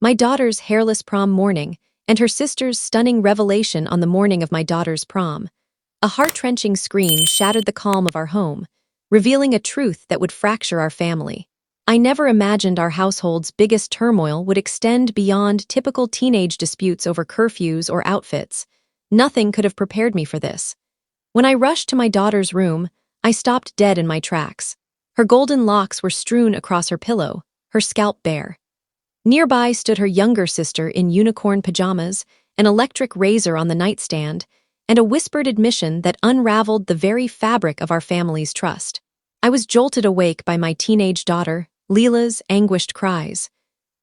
My daughter's hairless prom morning, and her sister's stunning revelation on the morning of my daughter's prom. A heart-wrenching scream shattered the calm of our home, revealing a truth that would fracture our family. I never imagined our household's biggest turmoil would extend beyond typical teenage disputes over curfews or outfits. Nothing could have prepared me for this. When I rushed to my daughter's room, I stopped dead in my tracks. Her golden locks were strewn across her pillow, her scalp bare. Nearby stood her younger sister in unicorn pajamas, an electric razor on the nightstand, and a whispered admission that unraveled the very fabric of our family's trust. I was jolted awake by my teenage daughter, Leela's anguished cries.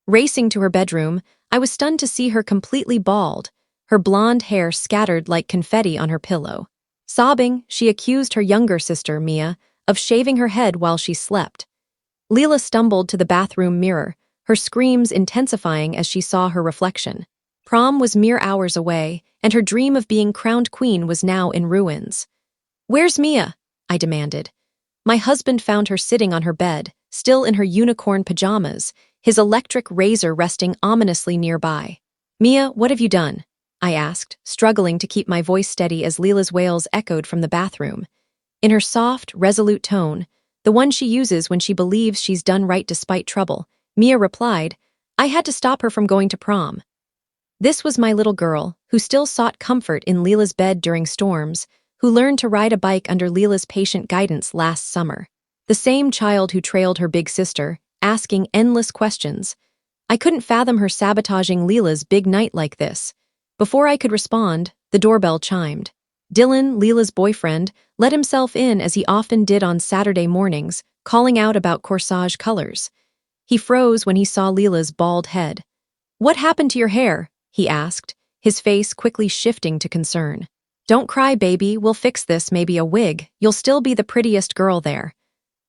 Racing to her bedroom, I was stunned to see her completely bald, her blonde hair scattered like confetti on her pillow. Sobbing, she accused her younger sister, Mia, of shaving her head while she slept. Leela stumbled to the bathroom mirror, her screams intensifying as she saw her reflection. Prom was mere hours away, and her dream of being crowned queen was now in ruins. "Where's Mia?" I demanded. My husband found her sitting on her bed, still in her unicorn pajamas, his electric razor resting ominously nearby. "Mia, what have you done?" I asked, struggling to keep my voice steady as Leela's wails echoed from the bathroom. In her soft, resolute tone, the one she uses when she believes she's done right despite trouble, Mia replied, "I had to stop her from going to prom." This was my little girl, who still sought comfort in Leela's bed during storms, who learned to ride a bike under Leela's patient guidance last summer. The same child who trailed her big sister, asking endless questions. I couldn't fathom her sabotaging Leela's big night like this. Before I could respond, the doorbell chimed. Dylan, Leela's boyfriend, let himself in as he often did on Saturday mornings, calling out about corsage colors. He froze when he saw Leela's bald head. "What happened to your hair?" he asked, his face quickly shifting to concern. "Don't cry, baby, we'll fix this, maybe a wig. You'll still be the prettiest girl there."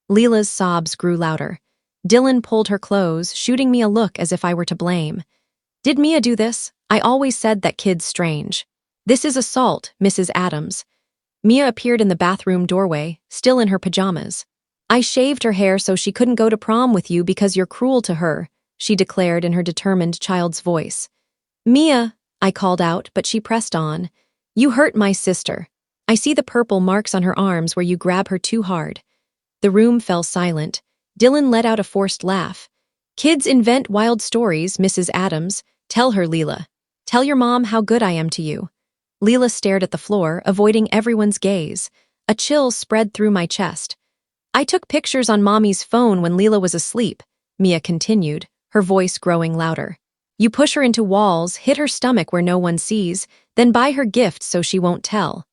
Leela's sobs grew louder. Dylan pulled her close, shooting me a look as if I were to blame. "Did Mia do this? I always said that kid's strange." "This is assault, Mrs. Adams." Mia appeared in the bathroom doorway, still in her pajamas. "I shaved her hair so she couldn't go to prom with you because you're cruel to her," she declared in her determined child's voice. "Mia," I called out, but she pressed on. "You hurt my sister. I see the purple marks on her arms where you grab her too hard." The room fell silent. Dylan let out a forced laugh. "Kids invent wild stories, Mrs. Adams. Tell her, Leela. Tell your mom how good I am to you." Leela stared at the floor, avoiding everyone's gaze. A chill spread through my chest. "I took pictures on Mommy's phone when Leela was asleep," Mia continued, her voice growing louder. "You push her into walls, hit her stomach where no one sees, then buy her gifts so she won't tell."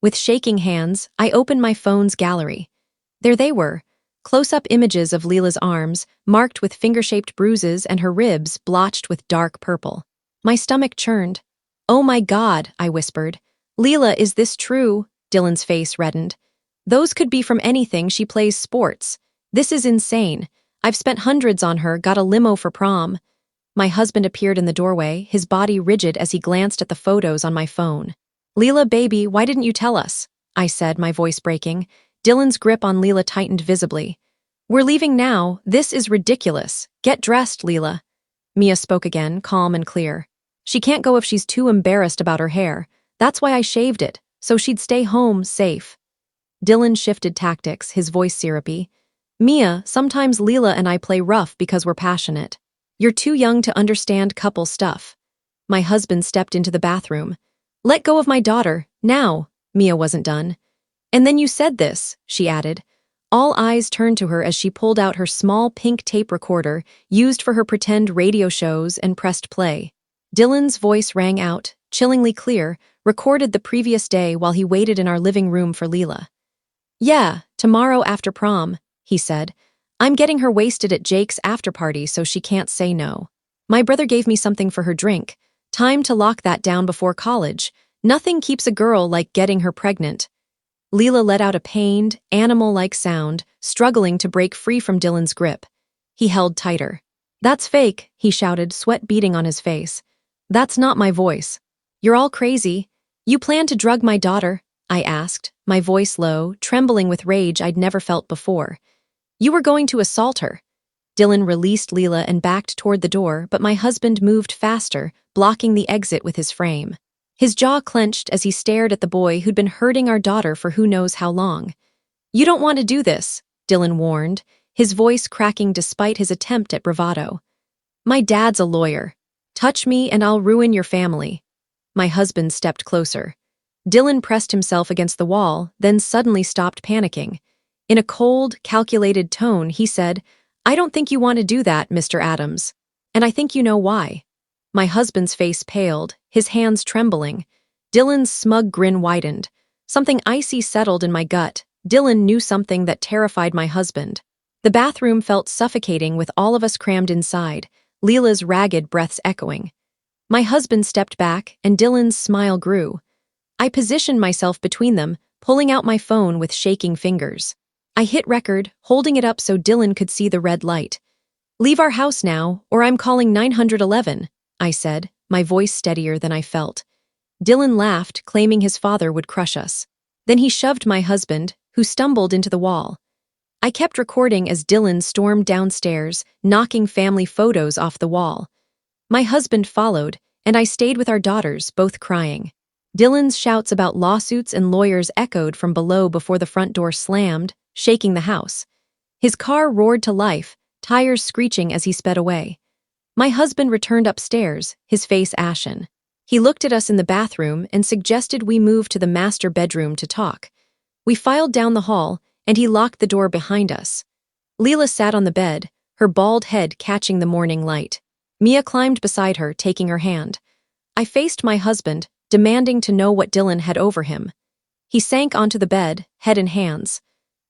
With shaking hands, I opened my phone's gallery. There they were, close-up images of Leela's arms, marked with finger-shaped bruises and her ribs blotched with dark purple. My stomach churned. "Oh my God," I whispered. "Leela, is this true?" Dylan's face reddened. "Those could be from anything. She plays sports. This is insane. I've spent hundreds on her, got a limo for prom." My husband appeared in the doorway, his body rigid as he glanced at the photos on my phone. "Leela, baby, why didn't you tell us?" I said, my voice breaking. Dylan's grip on Leela tightened visibly. "We're leaving now. This is ridiculous. Get dressed, Leela." Mia spoke again, calm and clear. "She can't go if she's too embarrassed about her hair. That's why I shaved it, so she'd stay home, safe." Dylan shifted tactics, his voice syrupy. "Mia, sometimes Leela and I play rough because we're passionate. You're too young to understand couple stuff." My husband stepped into the bathroom. "Let go of my daughter, now." Mia wasn't done. "And then you said this," she added. All eyes turned to her as she pulled out her small pink tape recorder, used for her pretend radio shows, and pressed play. Dylan's voice rang out, chillingly clear, recorded the previous day while he waited in our living room for Leela. "Yeah, tomorrow after prom," he said. "I'm getting her wasted at Jake's after-party so she can't say no. My brother gave me something for her drink. Time to lock that down before college. Nothing keeps a girl like getting her pregnant." Leela let out a pained, animal-like sound, struggling to break free from Dylan's grip. He held tighter. "That's fake," he shouted, sweat beading on his face. "That's not my voice. You're all crazy. You plan to drug my daughter?" I asked, my voice low, trembling with rage I'd never felt before. "You were going to assault her." Dylan released Leela and backed toward the door, but my husband moved faster, blocking the exit with his frame. His jaw clenched as he stared at the boy who'd been hurting our daughter for who knows how long. "You don't want to do this," Dylan warned, his voice cracking despite his attempt at bravado. "My dad's a lawyer. Touch me and I'll ruin your family." My husband stepped closer. Dylan pressed himself against the wall, then suddenly stopped panicking. In a cold, calculated tone, he said, "I don't think you want to do that, Mr. Adams. And I think you know why." My husband's face paled, his hands trembling. Dylan's smug grin widened. Something icy settled in my gut. Dylan knew something that terrified my husband. The bathroom felt suffocating with all of us crammed inside, Leela's ragged breaths echoing. My husband stepped back, and Dylan's smile grew. I positioned myself between them, pulling out my phone with shaking fingers. I hit record, holding it up so Dylan could see the red light. "Leave our house now, or I'm calling 911, I said, my voice steadier than I felt. Dylan laughed, claiming his father would crush us. Then he shoved my husband, who stumbled into the wall. I kept recording as Dylan stormed downstairs, knocking family photos off the wall. My husband followed, and I stayed with our daughters, both crying. Dylan's shouts about lawsuits and lawyers echoed from below before the front door slammed, shaking the house. His car roared to life, tires screeching as he sped away. My husband returned upstairs, his face ashen. He looked at us in the bathroom and suggested we move to the master bedroom to talk. We filed down the hall, and he locked the door behind us. Leela sat on the bed, her bald head catching the morning light. Mia climbed beside her, taking her hand. I faced my husband, demanding to know what Dylan had over him. He sank onto the bed, head in hands.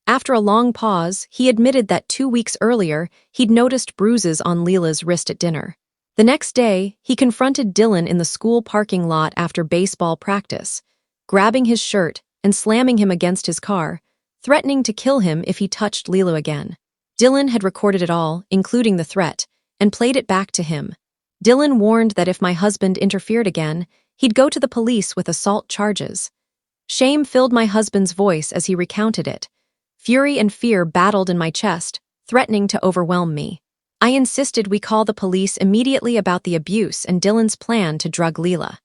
After a long pause, he admitted that 2 weeks earlier, he'd noticed bruises on Leela's wrist at dinner. The next day, he confronted Dylan in the school parking lot after baseball practice, grabbing his shirt and slamming him against his car, threatening to kill him if he touched Leela again. Dylan had recorded it all, including the threat, and played it back to him. Dylan warned that if my husband interfered again, he'd go to the police with assault charges. Shame filled my husband's voice as he recounted it. Fury and fear battled in my chest, threatening to overwhelm me. I insisted we call the police immediately about the abuse and Dylan's plan to drug Leela.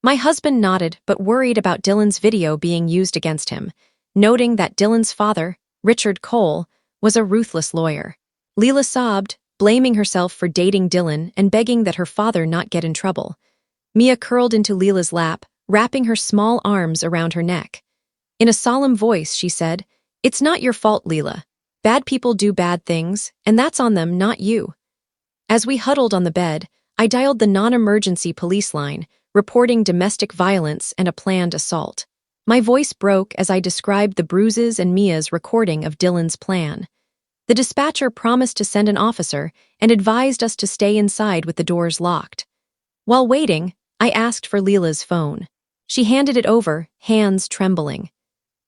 My husband nodded, but worried about Dylan's video being used against him, noting that Dylan's father, Richard Cole, was a ruthless lawyer. Leela sobbed, blaming herself for dating Dylan and begging that her father not get in trouble. Mia curled into Leela's lap, wrapping her small arms around her neck. In a solemn voice, she said, "It's not your fault, Leela. Bad people do bad things, and that's on them, not you." As we huddled on the bed, I dialed the non-emergency police line, reporting domestic violence and a planned assault. My voice broke as I described the bruises and Mia's recording of Dylan's plan. The dispatcher promised to send an officer and advised us to stay inside with the doors locked. While waiting, I asked for Leela's phone. She handed it over, hands trembling.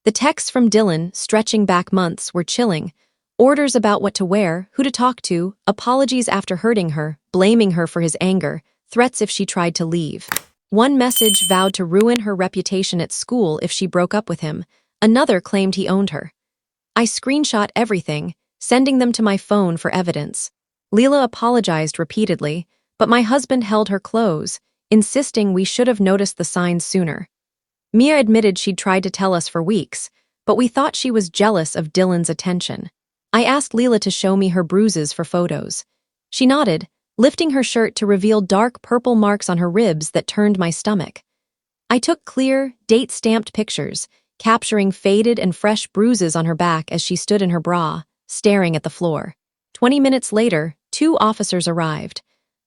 The texts from Dylan, stretching back months, were chilling. Orders about what to wear, who to talk to, apologies after hurting her, blaming her for his anger, threats if she tried to leave. One message vowed to ruin her reputation at school if she broke up with him. Another claimed he owned her. I screenshot everything, sending them to my phone for evidence. Leela apologized repeatedly, but my husband held her close, insisting we should have noticed the signs sooner. Mia admitted she'd tried to tell us for weeks, but we thought she was jealous of Dylan's attention. I asked Leela to show me her bruises for photos. She nodded, lifting her shirt to reveal dark purple marks on her ribs that turned my stomach. I took clear, date-stamped pictures, capturing faded and fresh bruises on her back as she stood in her bra, staring at the floor. 20 minutes later, 2 officers arrived.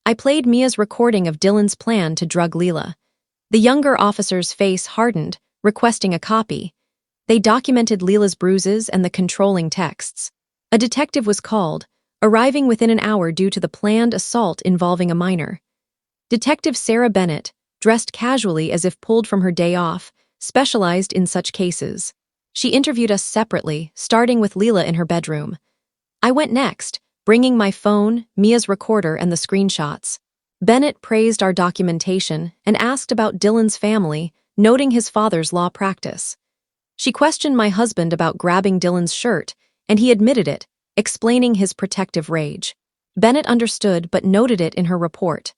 I played Mia's recording of Dylan's plan to drug Leela. The younger officer's face hardened, requesting a copy. They documented Leela's bruises and the controlling texts. A detective was called, arriving within an hour due to the planned assault involving a minor. Detective Sarah Bennett, dressed casually as if pulled from her day off, specialized in such cases. She interviewed us separately, starting with Leela in her bedroom. I went next, bringing my phone, Mia's recorder, and the screenshots. Bennett praised our documentation and asked about Dylan's family, noting his father's law practice. She questioned my husband about grabbing Dylan's shirt, and he admitted it, explaining his protective rage. Bennett understood but noted it in her report.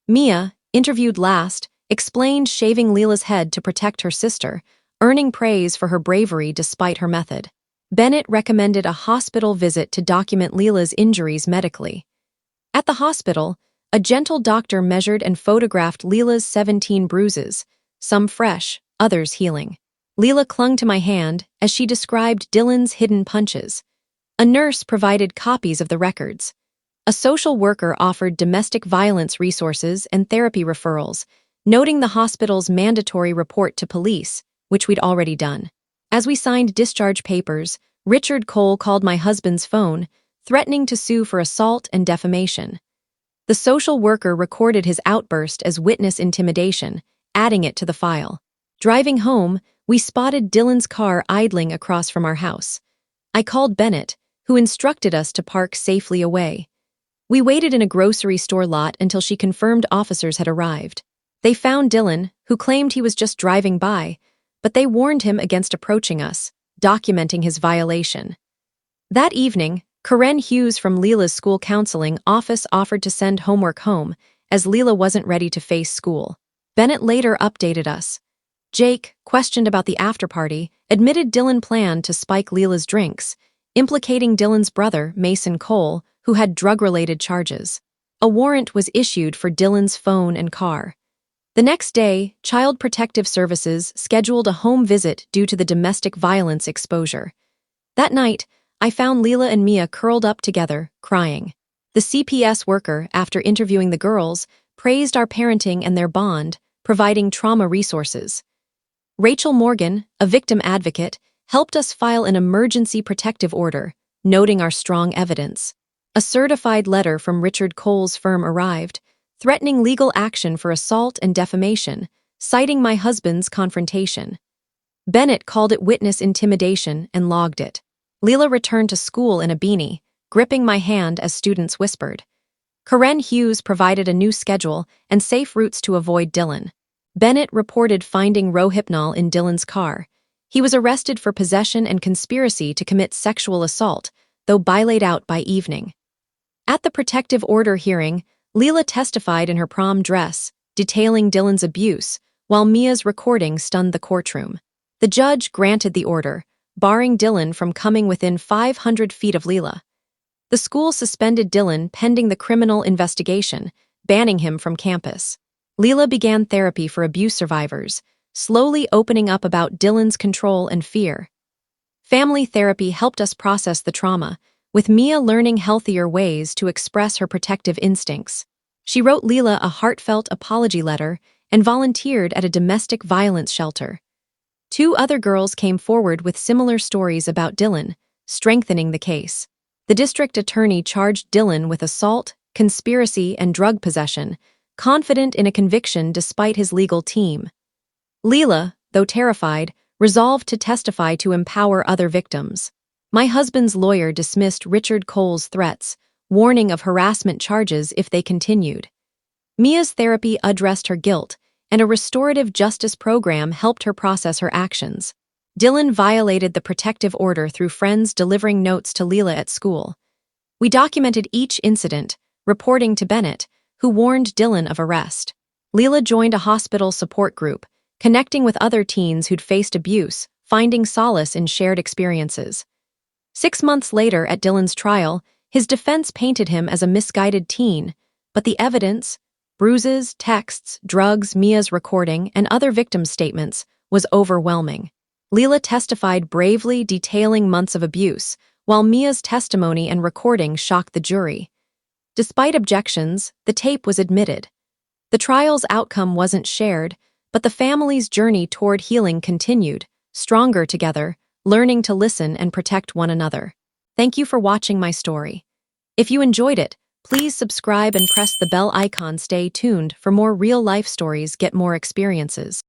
Mia, interviewed last, explained shaving Leela's head to protect her sister, earning praise for her bravery despite her method. Bennett recommended a hospital visit to document Leela's injuries medically. At the hospital, a gentle doctor measured and photographed Leela's 17 bruises, some fresh, others healing. Leela clung to my hand as she described Dylan's hidden punches. A nurse provided copies of the records. A social worker offered domestic violence resources and therapy referrals, noting the hospital's mandatory report to police, which we'd already done. As we signed discharge papers, Richard Cole called my husband's phone, threatening to sue for assault and defamation. The social worker recorded his outburst as witness intimidation, adding it to the file. Driving home, we spotted Dylan's car idling across from our house. I called Bennett, who instructed us to park safely away. We waited in a grocery store lot until she confirmed officers had arrived. They found Dylan, who claimed he was just driving by, but they warned him against approaching us, documenting his violation. That evening, Karen Hughes from Leela's school counseling office offered to send homework home, as Leela wasn't ready to face school. Bennett later updated us. Jake, questioned about the after-party, admitted Dylan planned to spike Leela's drinks, implicating Dylan's brother, Mason Cole, who had drug-related charges. A warrant was issued for Dylan's phone and car. The next day, Child Protective Services scheduled a home visit due to the domestic violence exposure. That night, I found Leela and Mia curled up together, crying. The CPS worker, after interviewing the girls, praised our parenting and their bond, providing trauma resources. Rachel Morgan, a victim advocate, helped us file an emergency protective order, noting our strong evidence. A certified letter from Richard Cole's firm arrived, threatening legal action for assault and defamation, citing my husband's confrontation. Bennett called it witness intimidation and logged it. Leela returned to school in a beanie, gripping my hand as students whispered. Karen Hughes provided a new schedule and safe routes to avoid Dylan. Bennett reported finding Rohypnol in Dylan's car. He was arrested for possession and conspiracy to commit sexual assault, though bilaid out by evening. At the protective order hearing, Leela testified in her prom dress, detailing Dylan's abuse, while Mia's recording stunned the courtroom. The judge granted the order, barring Dylan from coming within 500 feet of Leela. The school suspended Dylan pending the criminal investigation, banning him from campus. Leela began therapy for abuse survivors, slowly opening up about Dylan's control and fear. Family therapy helped us process the trauma, with Mia learning healthier ways to express her protective instincts. She wrote Leela a heartfelt apology letter and volunteered at a domestic violence shelter. 2 other girls came forward with similar stories about Dylan, strengthening the case. The district attorney charged Dylan with assault, conspiracy, and drug possession, confident in a conviction despite his legal team. Leela, though terrified, resolved to testify to empower other victims. My husband's lawyer dismissed Richard Cole's threats, warning of harassment charges if they continued. Mia's therapy addressed her guilt, and a restorative justice program helped her process her actions. Dylan violated the protective order through friends delivering notes to Leela at school. We documented each incident, reporting to Bennett, who warned Dylan of arrest. Leela joined a hospital support group, connecting with other teens who'd faced abuse, finding solace in shared experiences. 6 months later at Dylan's trial, his defense painted him as a misguided teen, but the evidence, bruises, texts, drugs, Mia's recording, and other victim statements, was overwhelming. Leela testified bravely, detailing months of abuse, while Mia's testimony and recording shocked the jury. Despite objections, the tape was admitted. The trial's outcome wasn't shared, but the family's journey toward healing continued, stronger together, learning to listen and protect one another. Thank you for watching my story. If you enjoyed it, please subscribe and press the bell icon. Stay tuned for more real-life stories, get more experiences.